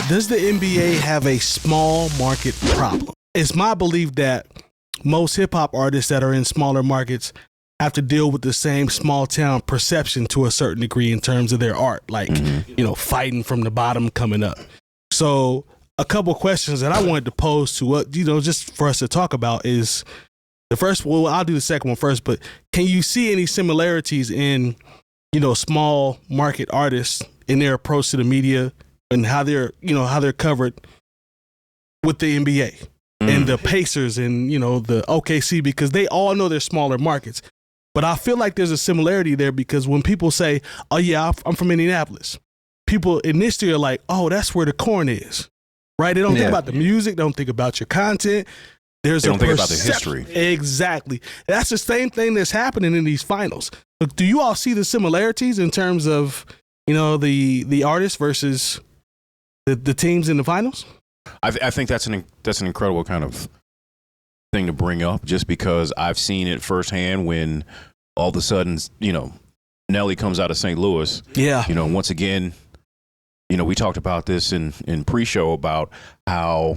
Does the NBA have a small market problem? It's my belief that most hip hop artists that are in smaller markets have to deal with the same small town perception to a certain degree in terms of their art, like, fighting from the bottom coming up. So a couple questions that I wanted to pose to, just for us to talk about is the first, well, I'll do the second one first, but can you see any similarities in, small market artists in their approach to the media and how they're covered with the NBA and the Pacers and, the OKC, because they all know they're smaller markets. But I feel like there's a similarity there because when people say, oh, yeah, I'm from Indianapolis, people initially are like, oh, that's where the corn is, right? They don't think about the music. They don't think about your content. They don't think about the history. Exactly. That's the same thing that's happening in these finals. But do you all see the similarities in terms of, the artists versus the teams in the finals? I think that's an incredible kind of thing to bring up, just because I've seen it firsthand when all of a sudden, Nelly comes out of St. Louis. Yeah. Once again, we talked about this in pre-show about how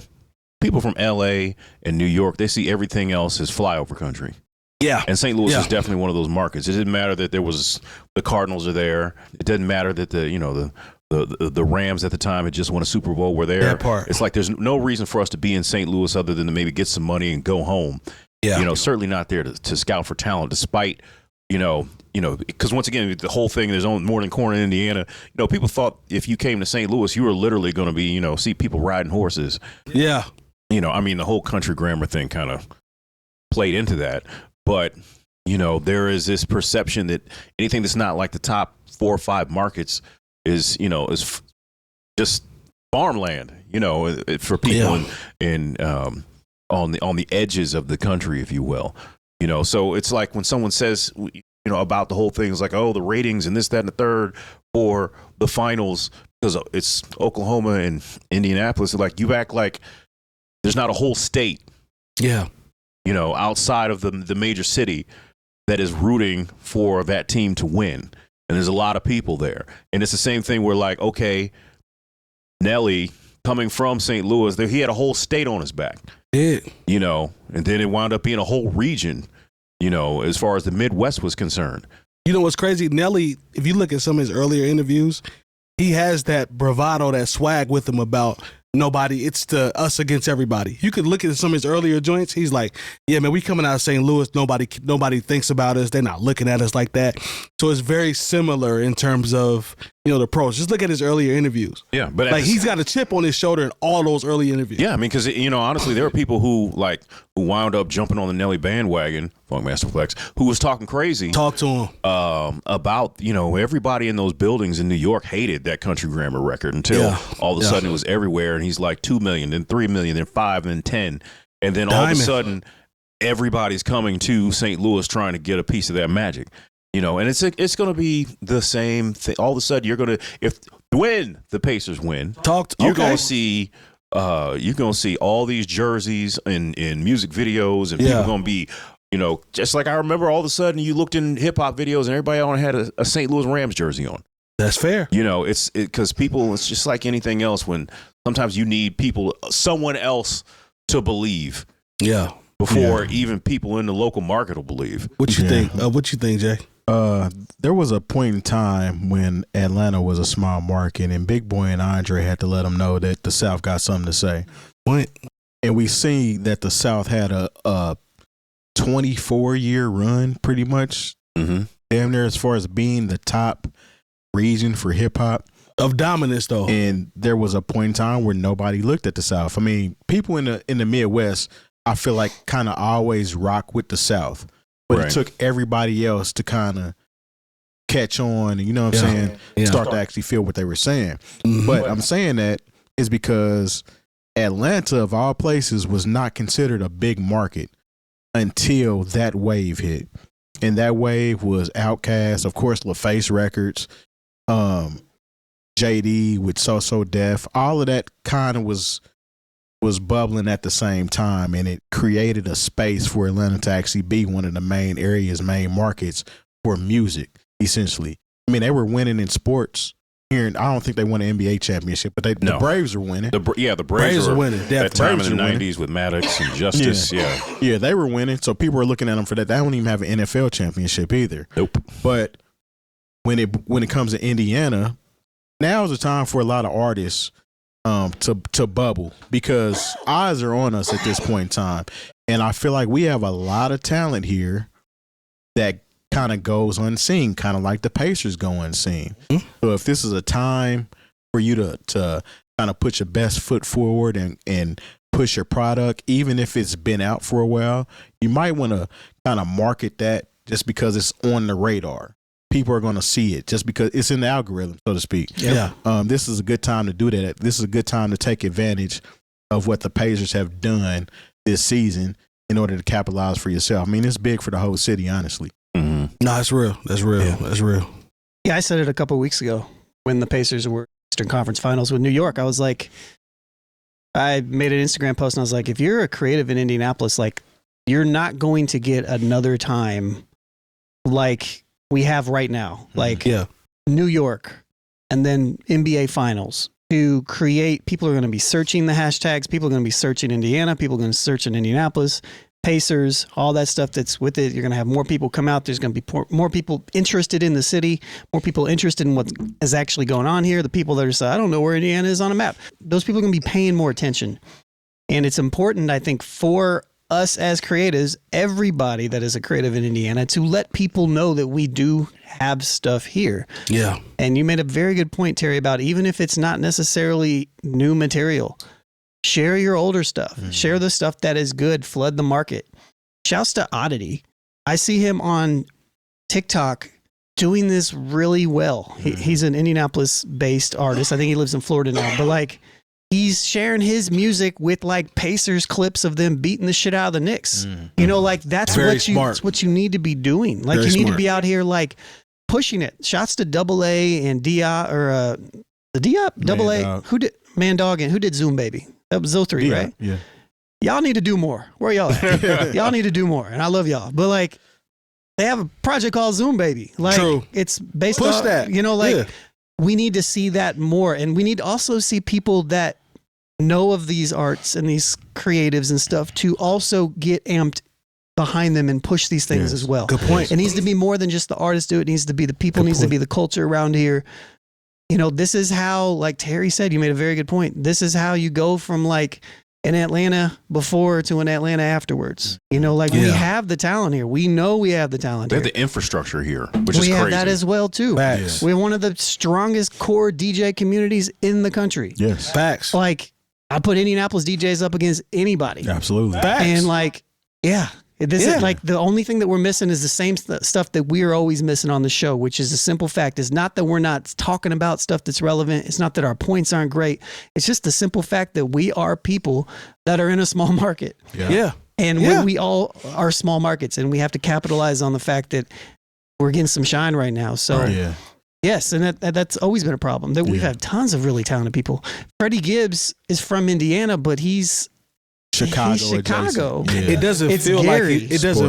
people from LA and New York, they see everything else as flyover country. Yeah. And St. Louis is definitely one of those markets. It didn't matter that the Cardinals are there. It doesn't matter that the Rams at the time had just won a Super Bowl were there. That part. It's like there's no reason for us to be in St. Louis other than to maybe get some money and go home. Yeah. Certainly not there to scout for talent, despite, because once again, the whole thing, there's only more than corn in Indiana. People thought if you came to St. Louis, you were literally going to be, see people riding horses. Yeah. The whole country grammar thing kind of played into that. But, there is this perception that anything that's not like the top 4 or 5 markets is just farmland, for people on the edges of the country, if you will. So it's like when someone says, about the whole thing, it's like, oh, the ratings and this, that, and the third for the finals, because it's Oklahoma and Indianapolis. Like, you act like there's not a whole state. Yeah. Outside of the major city that is rooting for that team to win. And there's a lot of people there. And it's the same thing where, like, okay, Nelly coming from St. Louis, he had a whole state on his back. Yeah. And then it wound up being a whole region, as far as the Midwest was concerned. You know what's crazy? Nelly, if you look at some of his earlier interviews, he has that bravado, that swag with him about nobody, it's the us against everybody. You could look at some of his earlier joints. He's like, yeah, man, we coming out of St. Louis. Nobody thinks about us. They're not looking at us like that. So it's very similar in terms of, the approach. Just look at his earlier interviews. Yeah. But like, he's got a chip on his shoulder in all those early interviews. Yeah. I mean, because, honestly, there are people who wound up jumping on the Nelly bandwagon, Funkmaster Flex, who was talking crazy. Talk to him. About, everybody in those buildings in New York hated that country grammar record until all of a sudden it was everywhere. And he's like 2 million, then 3 million, then 5, then 10. And then all of a sudden everybody's coming to St. Louis trying to get a piece of that magic. And it's going to be the same thing. All of a sudden, you're going to when the Pacers win, you're going to see all these jerseys in music videos, and people going to be, just like I remember all of a sudden you looked in hip hop videos and everybody on had a St. Louis Rams jersey on. That's fair. It's because people, it's just like anything else. When sometimes you need someone else to believe. Yeah. Before even people in the local market will believe. What you think? What you think, Jay? There was a point in time when Atlanta was a small market, and Big Boy and Andre had to let them know that the South got something to say. What? And we see that the South had a 24-year run, pretty much, damn near, as far as being the top region for hip hop. Of dominance, though. And there was a point in time where nobody looked at the South. I mean, people in the Midwest, I feel like, kind of always rock with the South. But it took everybody else to kind of catch on and, saying, start to actually feel what they were saying. Mm-hmm. But I'm saying that is because Atlanta, of all places, was not considered a big market until that wave hit. And that wave was Outkast, of course, LaFace Records, JD with So Def. All of that kind of was bubbling at the same time, and it created a space for Atlanta to actually be one of the main areas, main markets for music, essentially. I mean, they were winning in sports I don't think they won an NBA championship, but the Braves are winning. The Braves were winning. That time in the 90s with Maddox and Justice. Yeah, they were winning. So people are looking at them for that. They don't even have an NFL championship either. Nope. But when it comes to Indiana, now is the time for a lot of artists to bubble, because eyes are on us at this point in time. And I feel like we have a lot of talent here that kind of goes unseen, kind of like the Pacers go unseen. Mm-hmm. So if this is a time for you to kind of put your best foot forward and push your product, even if it's been out for a while, you might want to kind of market that just because it's on the radar. People are going to see it just because it's in the algorithm, so to speak. Yeah. This is a good time to do that. This is a good time to take advantage of what the Pacers have done this season in order to capitalize for yourself. I mean, it's big for the whole city, honestly. Mm-hmm. No, it's real. That's real. Yeah. That's real. Yeah, I said it a couple of weeks ago when the Pacers were Eastern Conference Finals with New York. I was like, I made an Instagram post and I was like, if you're a creative in Indianapolis, like, you're not going to get another time like we have right now, like New York and then NBA Finals to create. People are going to be searching the hashtags. People are going to be searching Indiana. People are going to search in Indianapolis, Pacers, all that stuff that's with it. You're going to have more people come out. There's going to be more people interested in the city, more people interested in what is actually going on here. The people that are saying, I don't know where Indiana is on a map. Those people are going to be paying more attention. And it's important, I think, for us as creatives, everybody that is a creative in Indiana, to let people know that we do have stuff here. Yeah. And you made a very good point, Terry, about even if it's not necessarily new material, share your older stuff. Mm-hmm. Share the stuff that is good. Flood the market. Shouts to Oddity. I see him on TikTok doing this really well. Mm-hmm. He's an Indianapolis-based artist. I think he lives in Florida now. But like, he's sharing his music with like Pacers clips of them beating the shit out of the Knicks. You know, like that's what you need to be doing. Like you need to be out here like pushing it. Shouts to Double A and Diop, or the Diop, Double A. Who did Man Dog and who did Zoom Baby? That was those three, right? Yeah. Y'all need to do more. Where y'all at? Y'all need to do more. And I love y'all. But like, they have a project called Zoom Baby. Like, True. It's based Push on that. You know, like we need to see that more, and we need to also see people that know of these arts and these creatives and stuff to also get amped behind them and push these things as well. Good point. It needs to be more than just the artists do it. It needs to be the people, needs to be the culture around here. You know, this is how, like Terry said, you made a very good point. This is how you go from like an Atlanta before to an Atlanta afterwards. You know, like we have the talent here. We know we have the talent here. They have the infrastructure here, which is crazy. We have that as well, too. Facts. We have one of the strongest core DJ communities in the country. Yes. Facts. Like, I put Indianapolis DJs up against anybody. Absolutely. Facts. And like, this is like the only thing that we're missing is the same stuff that we are always missing on the show, which is a simple fact. It's not that we're not talking about stuff that's relevant. It's not that our points aren't great. It's just the simple fact that we are people that are in a small market. Yeah. And we all are small markets, and we have to capitalize on the fact that we're getting some shine right now. So yes, and that's always been a problem. That we've had tons of really talented people. Freddie Gibbs is from Indiana, but he's Chicago. It doesn't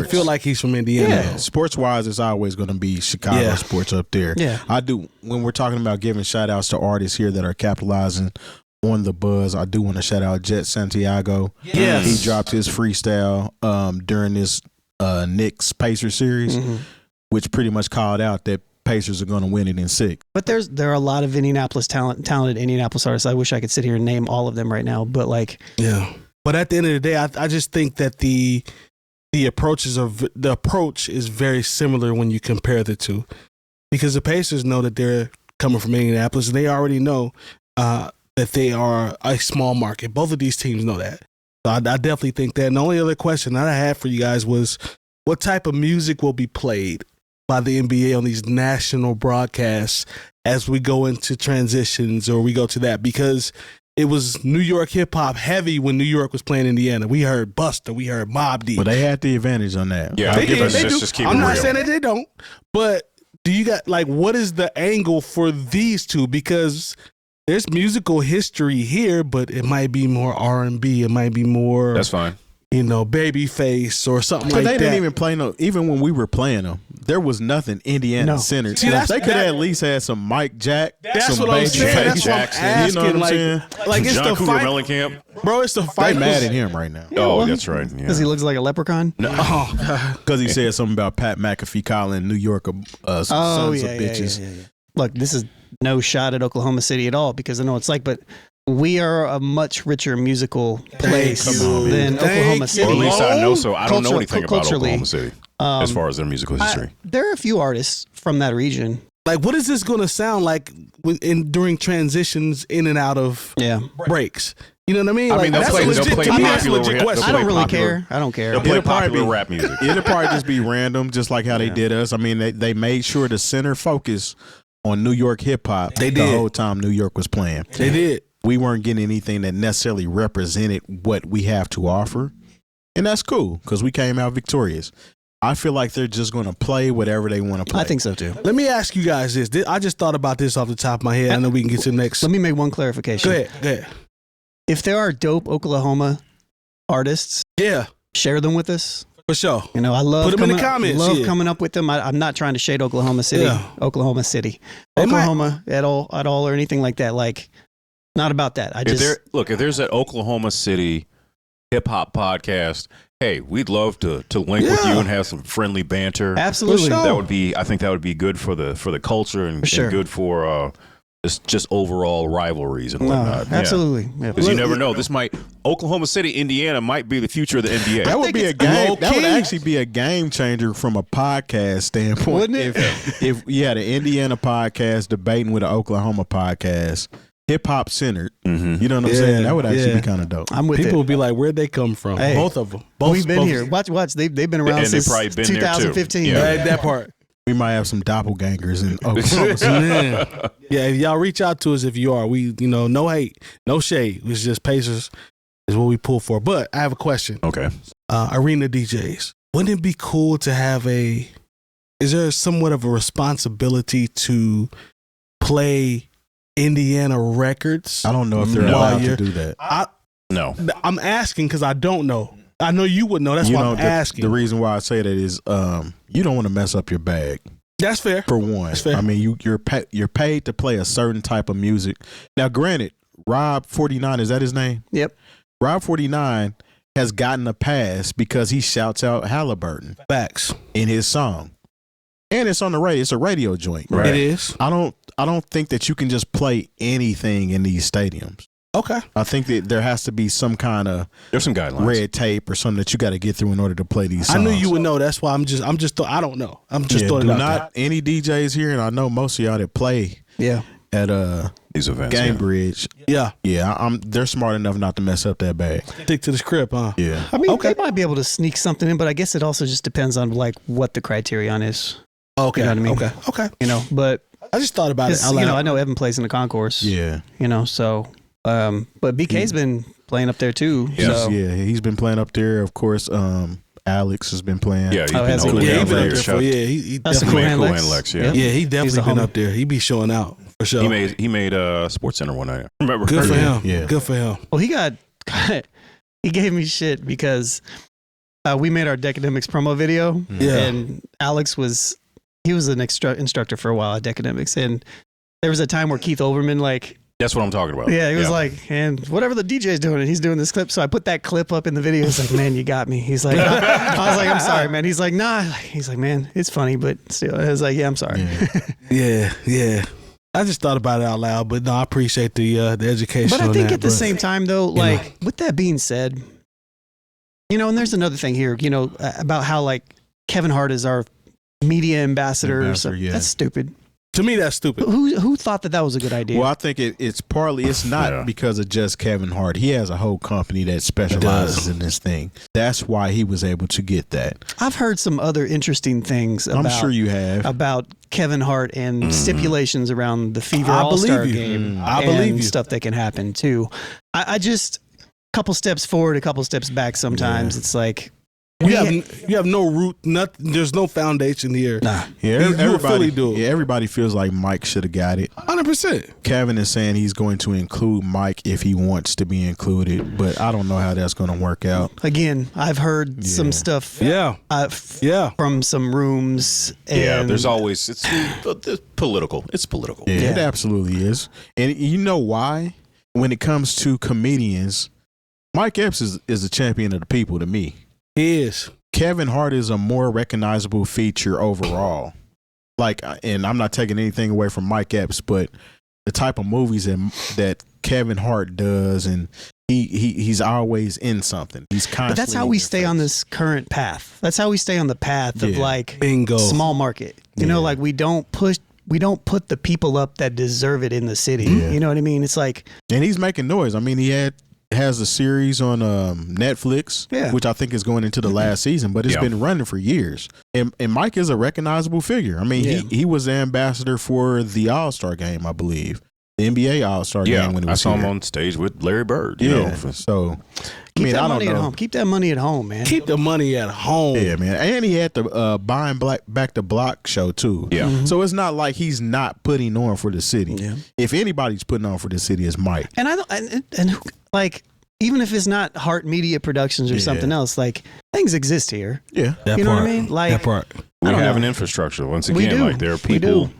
feel like he's from Indiana. Yeah. Sports wise, it's always going to be Chicago sports up there. Yeah. I do, when we're talking about giving shout outs to artists here that are capitalizing on the buzz, I do want to shout out Jet Santiago. Yes. He dropped his freestyle during this Knicks Pacers series, which pretty much called out that Pacers are going to win it in 6. But there are a lot of Indianapolis talented Indianapolis artists. I wish I could sit here and name all of them right now, but like But at the end of the day, I just think that the approach is very similar when you compare the two, because the Pacers know that they're coming from Indianapolis, and they already know that they are a small market. Both of these teams know that. So I definitely think that. And the only other question that I had for you guys was, what type of music will be played by the NBA on these national broadcasts as we go into transitions or we go to that? Because it was New York hip hop heavy when New York was playing Indiana. We heard Busta, we heard Mobb Deep. But they had the advantage on that. Yeah, they do. Just keep I'm not real. saying that they don't, but do you got like, what is the angle for these two? Because there's musical history here, but it might be more R&B. It might be more. That's fine. Babyface or something like that. But they didn't even play even when we were playing them, there was nothing Indiana centered. See, they could have at least had some Mike Jack, that's some what I'm saying. That's what I'm Jackson. asking. You know what I'm saying? Like it's John the Cougar fight, Mellencamp. bro. It's the fight. They mad at him right now. That's right. Because he looks like a leprechaun. Because he said something about Pat McAfee calling New York sons of bitches. Yeah. Look, this is no shot at Oklahoma City at all because I know what it's like, but we are a much richer musical place than Oklahoma City. Or at least I know so. I don't know Culture- anything about culturally, Oklahoma City as far as their musical history. There are a few artists from that region. Like, what is this going to sound like during transitions in and out of breaks? You know what I mean? I mean, they'll play legit question. I don't really care. I don't care. They'll play popular rap music. It'll probably just be random, just like how they did us. I mean, they made sure to center focus on New York hip hop the whole time New York was playing. They did. We weren't getting anything that necessarily represented what we have to offer. And that's cool because we came out victorious. I feel like they're just going to play whatever they want to play. I think so too. Let me ask you guys this. I just thought about this off the top of my head. I know we can get to the next. Let me make one clarification. Go ahead. If there are dope Oklahoma artists, share them with us. For sure. I love put them in the comments. Love coming up with them. I'm not trying to shade Oklahoma City. Oklahoma City. Oklahoma at all or anything like that. Like, not about that. If there's an Oklahoma City hip hop podcast, hey, we'd love to link with you and have some friendly banter. Absolutely. Sure. I think that would be good for the culture and good for just overall rivalries and whatnot. Absolutely. Because you never know. Oklahoma City, Indiana might be the future of the NBA. That would be a game. That would actually be a game changer from a podcast standpoint. Wouldn't it? If you had an Indiana podcast debating with an Oklahoma podcast, hip hop centered. You know what I'm saying? That would actually be kind of dope. I'm with People it. would be like, where'd they come from? Hey, both of them. We've been here. Watch. They've been around since 2015. Yeah, that part. We might have some doppelgangers in Oklahoma. Yeah, y'all reach out to us if you are. We, no hate, no shade. It's just Pacers is what we pull for. But I have a question. Okay. Arena DJs. Wouldn't it be cool to have is there somewhat of a responsibility to play Indiana records? I don't know if they're allowed to do that. No. I'm asking because I don't know. I know you would know. That's why I'm asking. The reason why I say that is you don't want to mess up your bag. That's fair. For one. That's fair. I mean, you're paid to play a certain type of music. Now, granted, Rob 49, is that his name? Yep. Rob 49 has gotten a pass because he shouts out Halliburton Facts in his song. And it's on the radio. It's a radio joint. Right. It is. I don't think that you can just play anything in these stadiums. Okay. I think that there has to be some kind of there's some guidelines, red tape or something that you got to get through in order to play these songs. I knew you would know. That's why I don't know. I'm just throwing it out not there. Any DJs here, and I know most of y'all that play at these events, Gamebridge. They're smart enough not to mess up that bag. Stick to the script, huh? Yeah. I mean, they might be able to sneak something in, but I guess it also just depends on like what the criterion is. Okay. You know what I mean? Okay. But I just thought about it. I know Evan plays in the concourse. Yeah. So. But BK's been playing up there too. Yeah, he's been playing up there. Of course, Alex has been playing. Yeah, he's been over he definitely Cool Hand Lex. Yeah, he definitely been up there. He be showing out for sure. He made Sports Center one night. Remember? Good for him. Yeah, good for him. Well, he gave me shit because we made our Decademics promo video, and Alex was an instructor for a while at Decademics, and there was a time where Keith Olbermann that's what I'm talking about. Yeah, he was like, and whatever the DJ's doing, and he's doing this clip. So I put that clip up in the video. He's like, man, you got me. He's like, I was like, I'm sorry, man. He's like, nah. He's like, man, it's funny, but still. I was like, yeah, I'm sorry. Yeah. I just thought about it out loud, but no, I appreciate the education. But I think at the same time, though, with that being said, and there's another thing here, about how Kevin Hart is our media ambassador. That's stupid. To me, that's stupid. Who thought that was a good idea? Well, I think it's not because of just Kevin Hart. He has a whole company that specializes in this thing. That's why he was able to get that. I've heard some other interesting things I'm sure you have. About Kevin Hart and stipulations around the Fever All-Star game. I believe you. Stuff that can happen too. I just, a couple steps forward, a couple steps back sometimes. It's like, You have no root. Nothing. There's no foundation here. Nah. Yeah, everybody do. Yeah, everybody feels like Mike should have got it. 100%. Kevin is saying he's going to include Mike if he wants to be included, but I don't know how that's going to work out. Again, I've heard some stuff. Yeah. From some rooms. And there's always it's political. It's political. Yeah, it absolutely is. And you know why? When it comes to comedians, Mike Epps is the champion of the people to me. He is. Kevin Hart is a more recognizable feature overall. Like, and I'm not taking anything away from Mike Epps, but the type of movies that Kevin Hart does, and he's always in something. He's constantly. But that's how we stay on this current path. That's how we stay on the path of like Bingo. Small market. You know, like we don't put the people up that deserve it in the city. Yeah. You know what I mean? It's like, and he's making noise. I mean, he has a series on Netflix, which I think is going into the last season, but it's been running for years. And Mike is a recognizable figure. I mean, he was the ambassador for the All-Star game, I believe. The NBA All-Star game when he was I saw him on stage with Larry Bird. You know? So keep that money at home. Keep that money at home, man. Keep the money at home. Yeah, man. And he had the Buying Back the Block show too. Yeah. Mm-hmm. So it's not like he's not putting on for the city. Yeah. If anybody's putting on for the city, it's Mike. And I don't, and like, even if it's not Heart Media Productions or something else, like things exist here. Yeah. You know what I mean? Like that part. We have an infrastructure. Once again, like there are people,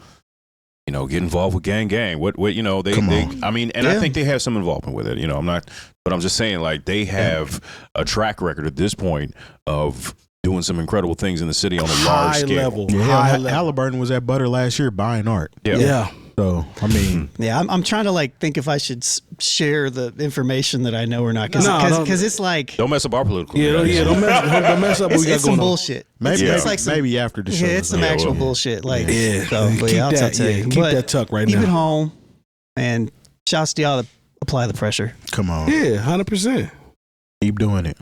you know, get involved with gang. What you know, they I mean, and I think they have some involvement with it. You know, but I'm just saying, like, they have a track record at this point of doing some incredible things in the city on a large scale. Level. Yeah, high level. Halliburton was at Butter last year buying art. Yeah. So, I mean. Yeah, I'm trying to, like, think if I should share the information that I know or not. Because it's like. Don't mess up our political. Don't mess up what we got it's some going on. bullshit. Maybe, it's like maybe after the show. Yeah, it's some actual bullshit. Like, so, but keep I'll that, tell you. keep that tuck right keep now. Keep it home. And shouts to y'all to apply the pressure. Come on. Yeah, 100%. Keep doing it.